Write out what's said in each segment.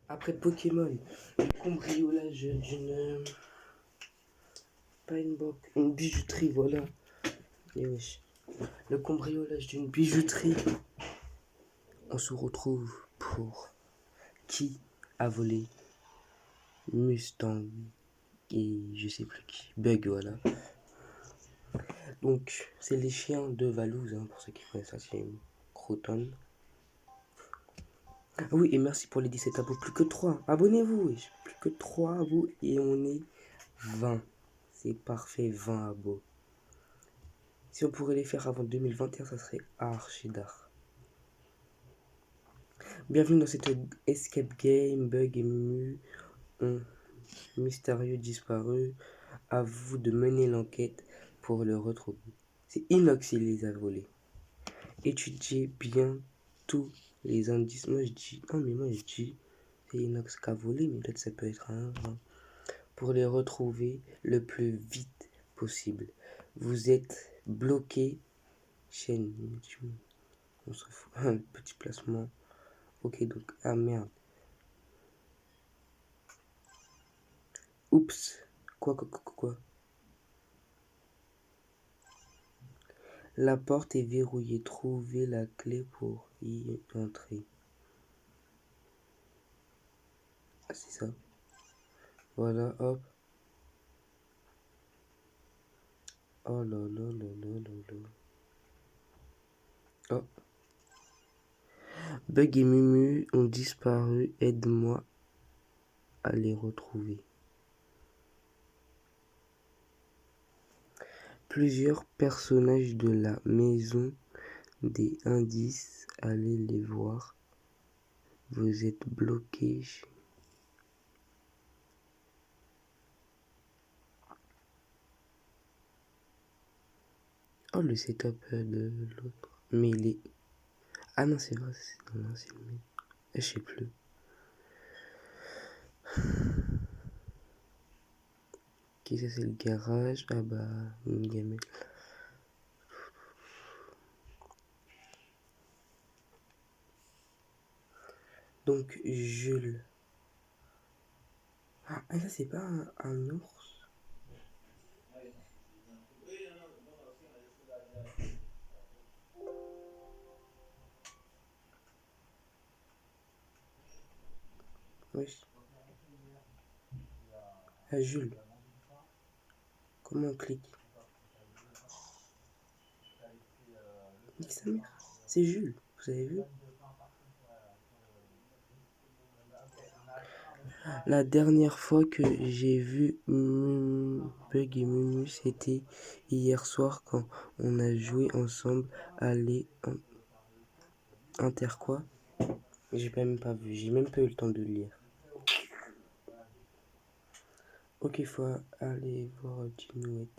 Après Pokémon, le cambriolage d'une... Pas une banque, une bijouterie, voilà. Et wesh. Le cambriolage d'une bijouterie. On se retrouve pour qui a volé Mustang et je sais plus qui. Bug, voilà. Donc, c'est les chiens de Valouz, hein, pour ceux qui connaissent ça, c'est Croton. Ah oui, et merci pour les 17 abos. Plus que 3. Abonnez-vous, wesh. Plus que 3 abos et on est 20. C'est parfait, 20 abos. Si on pourrait les faire avant 2021, ça serait archi d'art. Bienvenue dans cette escape game, Bug et Mumu ont mystérieux disparu. À vous de mener l'enquête pour le retrouver. C'est Inox qui les a volés. Étudiez bien tous les indices. Moi je dis, c'est Inox qui a volé, mais peut-être ça peut être un. Pour les retrouver le plus vite possible. Vous êtes bloqué. Chaîne. On se fout. Un petit placement. Ok, donc. Ah merde. Oups. Quoi. La porte est verrouillée. Trouvez la clé pour y entrer. Ah, c'est ça. Voilà, hop. Oh là là là là là là. Oh. Bug et Mumu ont disparu. Aide-moi à les retrouver. Plusieurs personnages de la maison des indices. Allez les voir. Vous êtes bloqué. Oh, le setup de l'autre. Mais il est... Ah non, c'est vrai. Non, c'est le même. Je sais plus. Qui ça, c'est le garage. Ah bah, une gamelle. Donc, Jules. Ah, ça, c'est pas un ours. Wesh. Ah, Jules. Comment on clique? Nique sa mère. C'est Jules. Vous avez vu? La dernière fois que j'ai vu Bug et Mumu, c'était hier soir quand on a joué ensemble à les Inter quoi? J'ai même pas vu, j'ai même pas eu le temps de lire. Ok, faut aller voir Dinouette.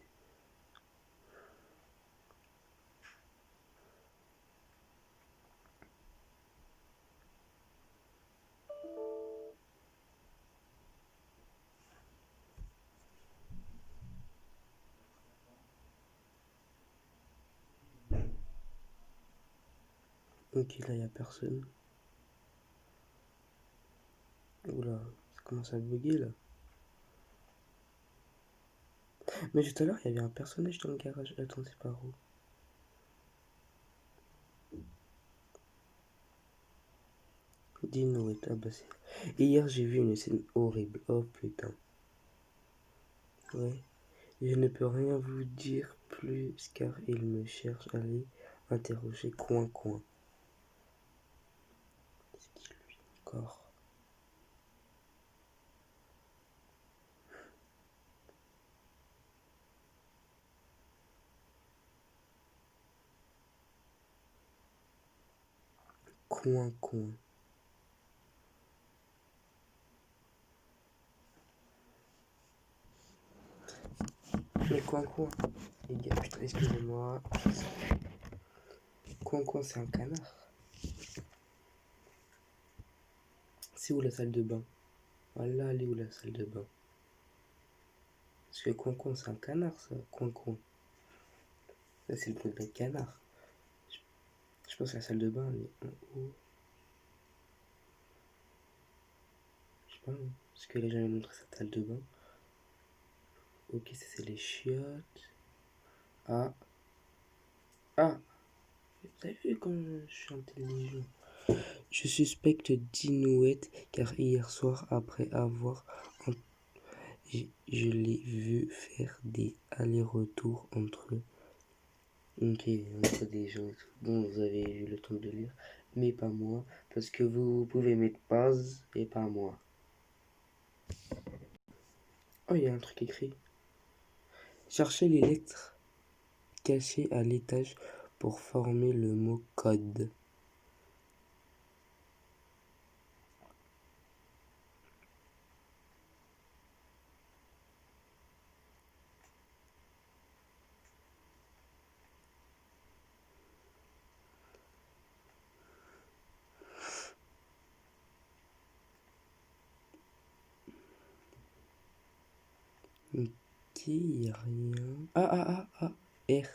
Ok, là y a personne. Oula, ça commence à bugger là. Mais tout à l'heure, il y avait un personnage dans le garage. Attends, c'est par où? Dinouette, ah bah c'est... Et hier, j'ai vu une scène horrible. Oh putain. Ouais. Je ne peux rien vous dire plus car il me cherche à aller interroger coin. C'est qui lui encore? Coin. Mais coin. Les gars, putain, excusez-moi. Coin, c'est un canard. C'est où la salle de bain? Voilà, elle est où la salle de bain? Parce que coin, c'est un canard, ça. Coin. Ça, c'est le bruit d'un canard. Je pense que la salle de bain, elle est en haut. pas, hein, parce que là j'avais montré sa salle de bain. Ok, ça c'est les chiottes. Ah. Ah. Vous avez vu comme je suis intelligent. Je suspecte Dinouette car hier soir, après avoir je l'ai vu faire des allers-retours entre des gens et tout. Bon, vous avez eu le temps de lire, mais pas moi, parce que vous pouvez mettre pause et pas moi. Oh, il y a un truc écrit. Cherchez les lettres cachées à l'étage pour former le mot code. Ok, il n'y a rien. R.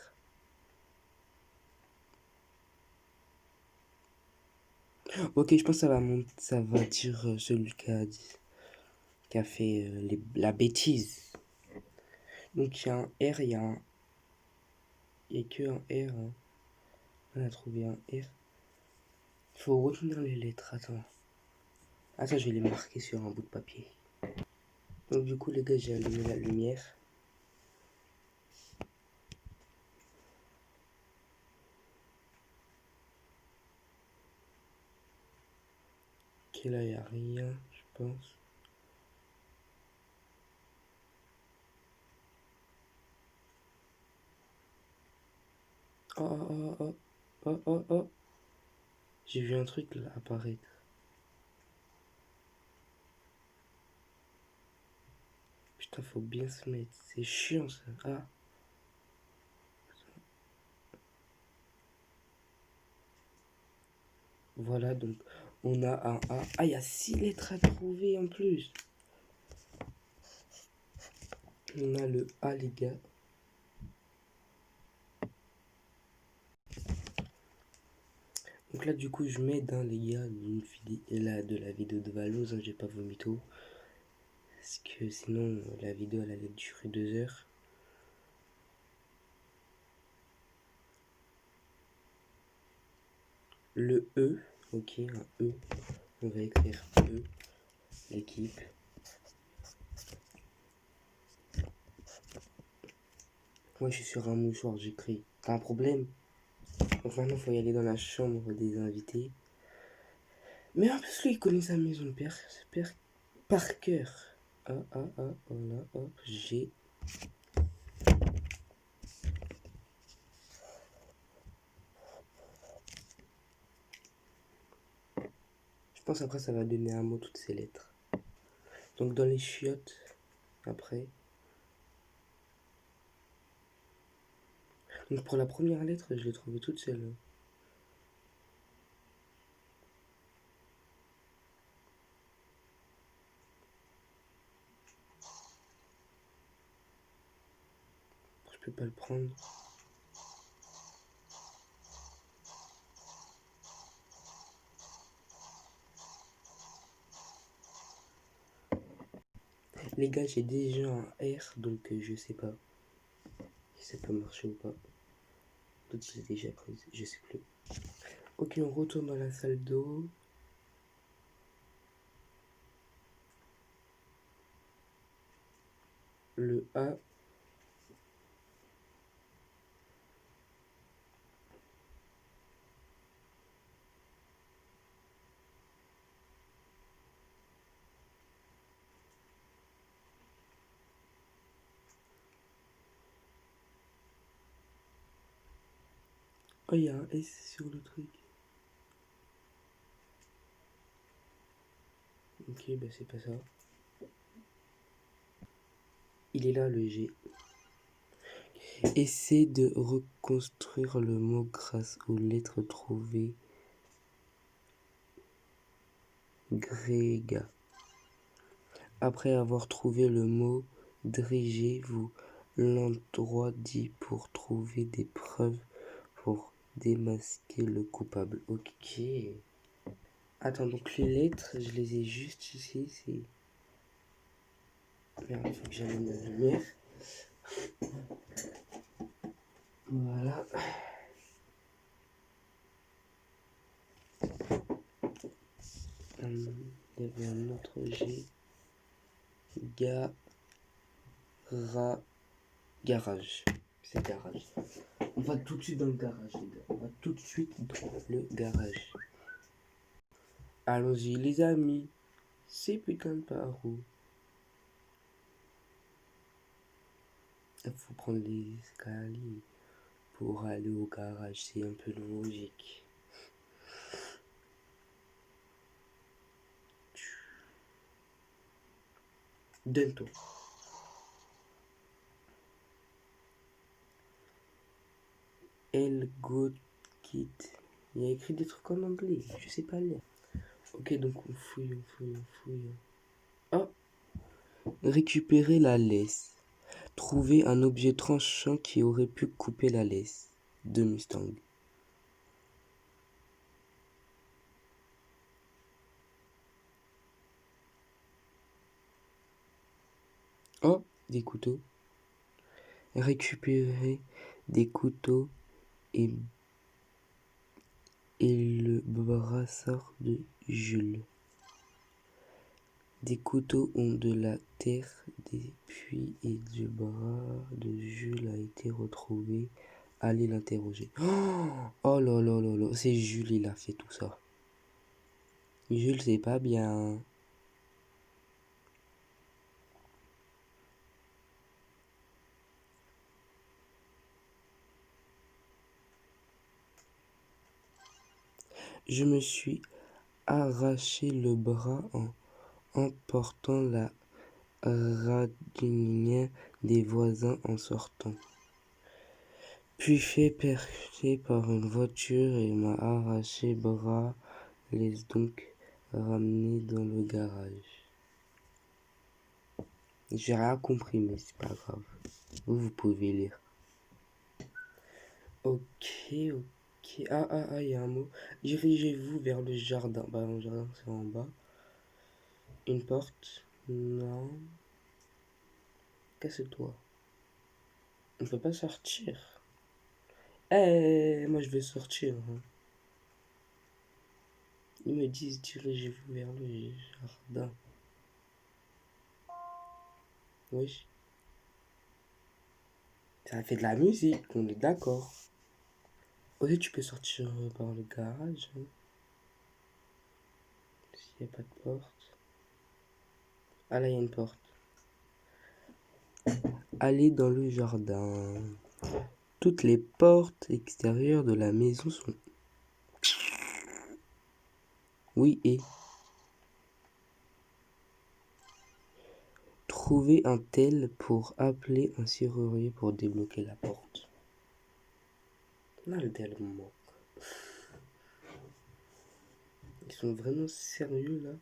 Ok, je pense que ça va dire celui qui a fait la bêtise. Donc il y a un R, il y a que un R, hein. On a trouvé un R. Il faut retenir les lettres, attends. Attends, je vais les marquer sur un bout de papier. Donc du coup les gars, j'ai allumé la lumière. Ok, là il n'y a rien, je pense. Oh. J'ai vu un truc là apparaître. Putain, faut bien se mettre. C'est chiant ça. Ah. Voilà, donc on a un A. Ah, il y a 6 lettres à trouver en plus. On a le A, les gars. Donc là, du coup, je mets dans les gars de la vidéo de Valouz. Hein, j'ai pas vomi tout. Parce que sinon, la vidéo, elle allait durer 2 heures. Le E. Ok, un E. On va écrire E. L'équipe. Moi, je suis sur un mouchoir, j'écris. T'as un problème? Donc maintenant, faut y aller dans la chambre des invités. Mais en plus, lui, il connaît sa maison de père par cœur. Voilà, hop, j'ai. Je pense après, ça va donner un mot toutes ces lettres. Donc dans les chiottes, après. Donc pour la première lettre, je l'ai trouvée toute seule. Je peux pas le prendre. Les gars, j'ai déjà un R, donc je sais pas si ça peut marcher ou pas. D'autres, j'ai déjà pris, je sais plus. Ok, on retourne dans la salle d'eau. Le A. Oh, il y a un S sur le truc. Ok, bah c'est pas ça. Il est là, le G. Essaie de reconstruire le mot grâce aux lettres trouvées. Gréga. Après avoir trouvé le mot, dirigez-vous l'endroit dit pour trouver des preuves pour démasquer le coupable. Ok. Attends, donc les lettres, je les ai juste ici. Merde, il faut que j'allume la lumière. Voilà. Il y avait un autre G. Garage. C'est garage. On va tout de suite dans le garage, les gars. On va tout de suite dans le garage. Allons-y, les amis. C'est putain de par où? Il faut prendre les escaliers pour aller au garage. C'est un peu logique. Donne-toi. El Good Kit. Il y a écrit des trucs en anglais. Je sais pas lire. Ok, donc on fouille. Oh! Récupérer la laisse. Trouver un objet tranchant qui aurait pu couper la laisse de Mustang. Oh! Des couteaux. Récupérer des couteaux et le brassard de Jules. Des couteaux ont de la terre des puits et le bras de Jules a été retrouvé. Allez l'interroger. Oh là là là là, c'est Jules, il a fait tout ça. Jules, c'est pas bien. Je me suis arraché le bras en emportant la radinière des voisins en sortant. Puis fait percuter par une voiture et m'a arraché bras. Laisse donc ramener dans le garage. J'ai rien compris, mais c'est pas grave. Vous pouvez lire. Ok. Ah, il y a un mot. Dirigez-vous vers le jardin. Bah, le jardin, c'est en bas. Une porte. Non. Casse-toi. On peut pas sortir. Moi je vais sortir, hein. Ils me disent dirigez-vous vers le jardin. Oui. Ça fait de la musique, on est d'accord. Oui, tu peux sortir par le garage, hein. S'il n'y a pas de porte. Ah là, il y a une porte. Allez dans le jardin. Toutes les portes extérieures de la maison sont... Oui, et... Trouver un tel pour appeler un serrurier pour débloquer la porte. Là, le tel me manque. Ils sont vraiment sérieux, là.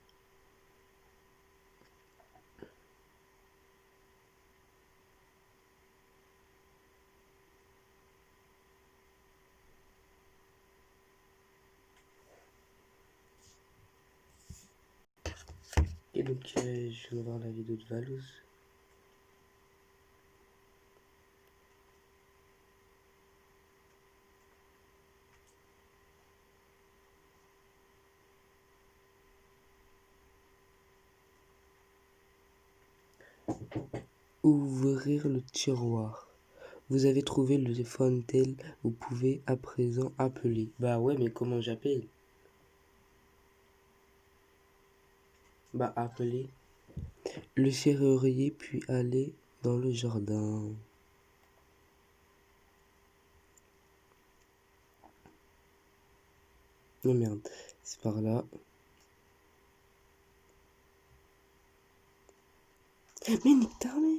Et donc, je viens de voir la vidéo de Valouz. Ouvrir le tiroir. Vous avez trouvé le téléphone tel, vous pouvez à présent appeler. Bah ouais, mais comment j'appelle? Bah appeler. Le serrurier puis aller dans le jardin. Oh merde, c'est par là. Mais nique ta mère.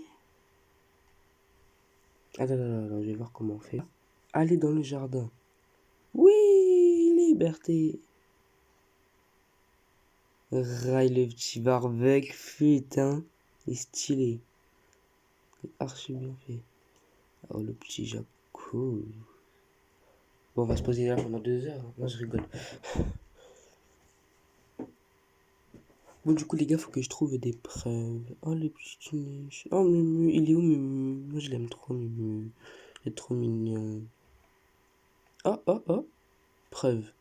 Attends, je vais voir comment on fait. Aller dans le jardin. Oui, liberté. Raille le petit barbecue, putain. Il est stylé. Il est archi bien fait. Oh, le petit Jacques, cool. Bon, on va se poser là pendant 2 heures. Non, je rigole. Bon, du coup, les gars, faut que je trouve des preuves. Oh, les petites niches. Oh, Mumu, il est où, Mumu? Moi, je l'aime trop, Mumu. Il est trop mignon. Oh, oh, oh. Preuve.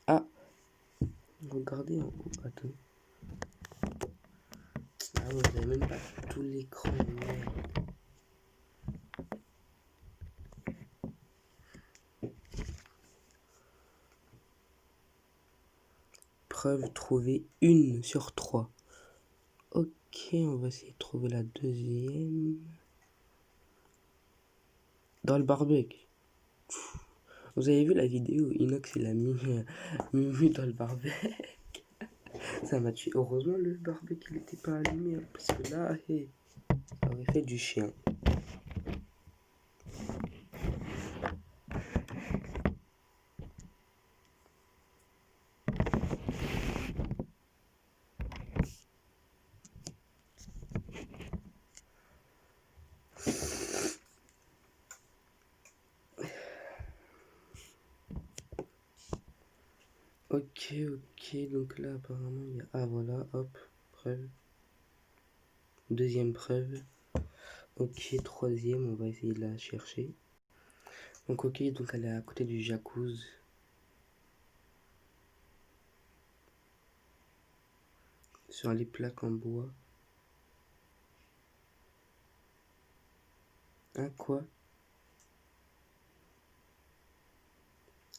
Ah, regardez en haut. Attends. Ah ouais, j'avais même pas tout l'écran. Merde. Preuve trouvée 1 sur 3. Ok, on va essayer de trouver la deuxième. Dans le barbecue. Vous avez vu la vidéo où Inox il a mis Mumu dans le barbecue. Ça m'a tué. Heureusement le barbecue il était pas allumé. Hein, parce que là, hey, ça aurait fait du chien. Ok, ok. Donc là apparemment il y a... Ah voilà, hop. Preuve. Deuxième preuve. Ok, troisième, on va essayer de la chercher. Donc ok, donc elle est à côté du jacuzzi. Sur les plaques en bois. Hein, quoi?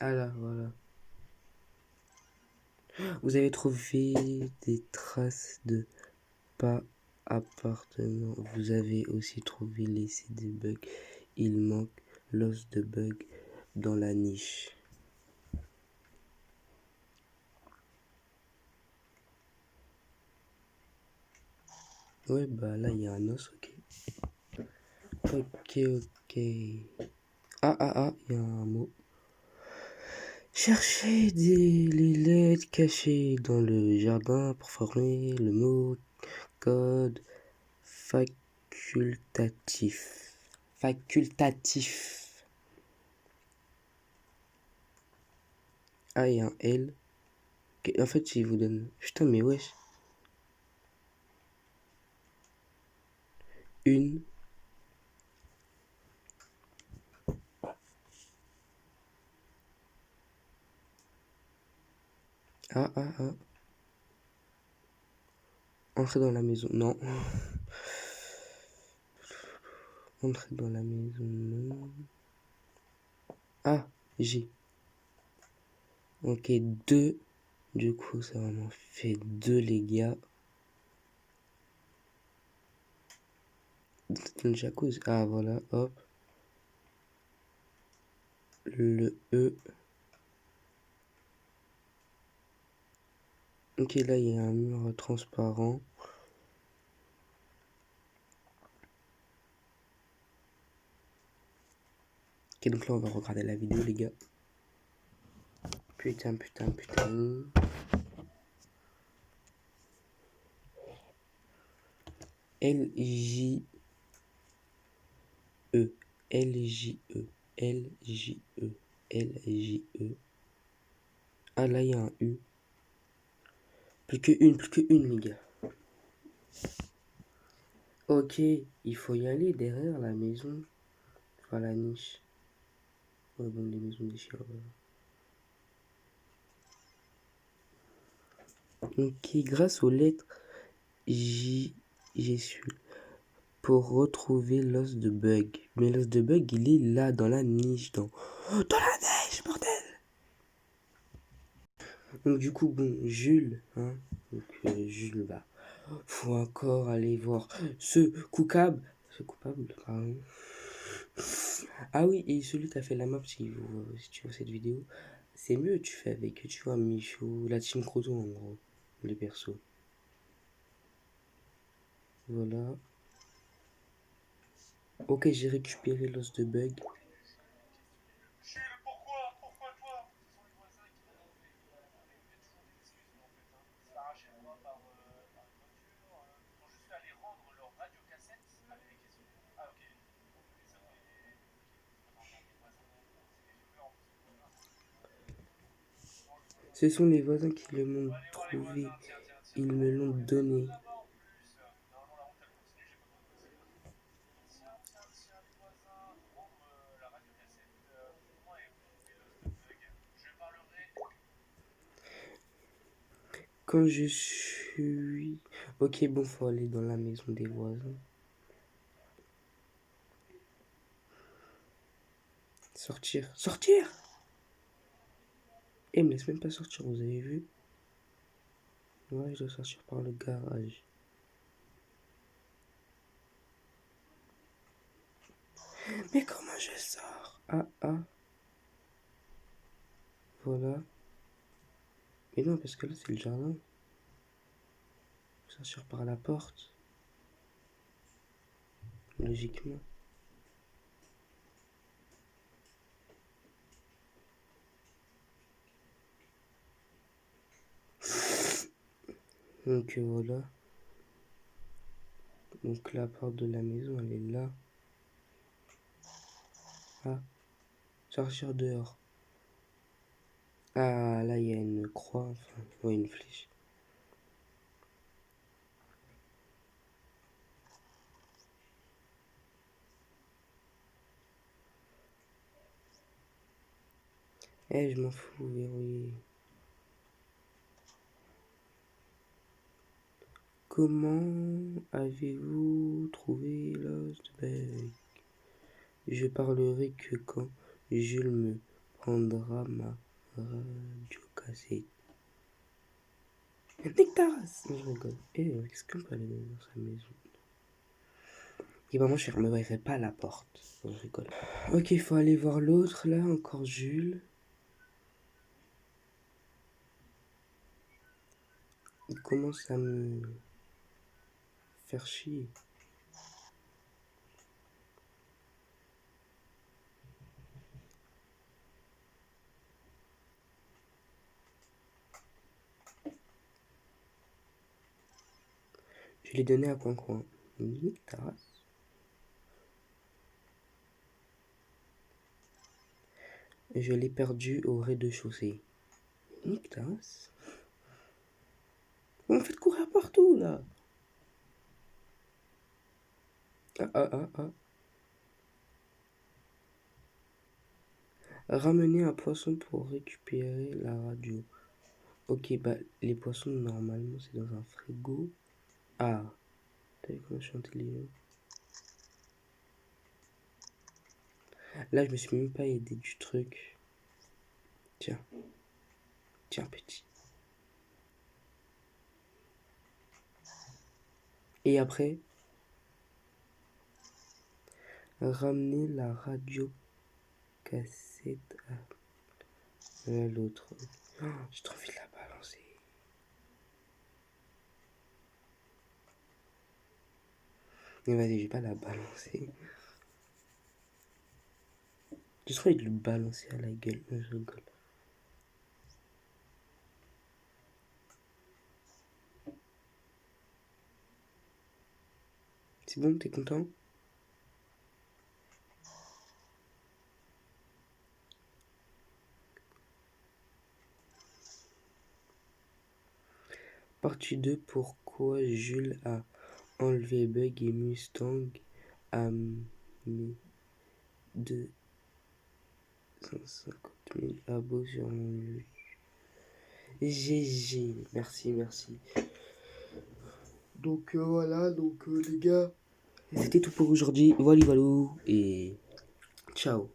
Ah là, voilà. Vous avez trouvé des traces de pas appartenant. Vous avez aussi trouvé laissé des bugs. Il manque l'os de bug dans la niche. Ouais, bah là, il y a un os, ok. Ok, ok. Ah, ah, ah, il y a un mot. Cherchez les lettres cachées dans le jardin pour former le mot code facultatif. Facultatif. Ah, il y a un L. En fait, il vous donne... Putain, mais wesh. Une. Ah, ah, ah. Entrez dans la maison. Non. Entrez dans la maison. Non. Ah, J. Ok, 2. Du coup, ça vraiment fait 2, les gars. C'est une jacuzzi. Ah, voilà, hop. Le E. Ok, là, il y a un mur transparent. Ok, donc là, on va regarder la vidéo, les gars. Putain, putain, putain. L-J-E. L-J-E. L-J-E. L-J-E. Ah, là, il y a un U. Plus que une, les gars. Ok, il faut y aller derrière la maison. Enfin, la niche. Ouais, bon, les maisons des chiens. Ok, grâce aux lettres J, j'ai su pour retrouver l'os de bug. Mais l'os de bug, il est là, dans la niche, dans la neige, bordel! Donc, du coup, bon, Jules, hein. Donc, Jules, bah, faut encore aller voir ce coupable. Ce coupable, pardon. Ah oui, et celui qui a fait la map, si tu vois cette vidéo, c'est mieux, tu fais avec, tu vois, Michou, la team Croto, en gros, les persos. Voilà. Ok, j'ai récupéré l'os de bug. Ce sont les voisins qui le m'ont trouvé. Ils me l'ont donné. Quand je suis... Ok, bon, faut aller dans la maison des voisins. Sortir. Sortir! Eh, me laisse même pas sortir, vous avez vu? Ouais, je dois sortir par le garage. Mais comment je sors? Ah. Voilà. Mais non, parce que là, c'est le jardin. Faut sortir par la porte. Logiquement. Donc voilà. Donc la porte de la maison, elle est là. Ah. Sortir dehors. Ah, là, il y a une croix. Enfin, ouais, une flèche. Eh, je m'en fous, verrouillé. Comment avez-vous trouvé Lost Bag? Je parlerai que quand Jules me prendra ma radiocassette. Nique ta race! Je rigole. Eh, est-ce qu'on peut aller dans sa maison? Et bah moi je fermerai pas la porte. Je rigole. Ok, faut aller voir l'autre là, encore Jules. Il commence à me faire chier. Je l'ai donné à Coin. Nique ta race. Je l'ai perdu au rez-de-chaussée. Nique ta race. Vous me faites courir partout là. Ah. Ramener un poisson pour récupérer la radio. Ok, bah les poissons normalement c'est dans un frigo. Ah, t'as vu comment je suis intelligent. Là je me suis même pas aidé du truc. Tiens petit. Et après, ramener la radio cassette à l'autre. Oh, j'ai trop envie de la balancer. Mais vas-y, je vais pas la balancer. J'ai trop envie de le balancer à la gueule. Je rigole. C'est bon, t'es content? Partie 2. Pourquoi Jules a enlevé Bug et Mustang à mes 250 000 abos sur mon YouTube. GG, merci. Donc voilà, les gars, c'était tout pour aujourd'hui. Voilà, et ciao.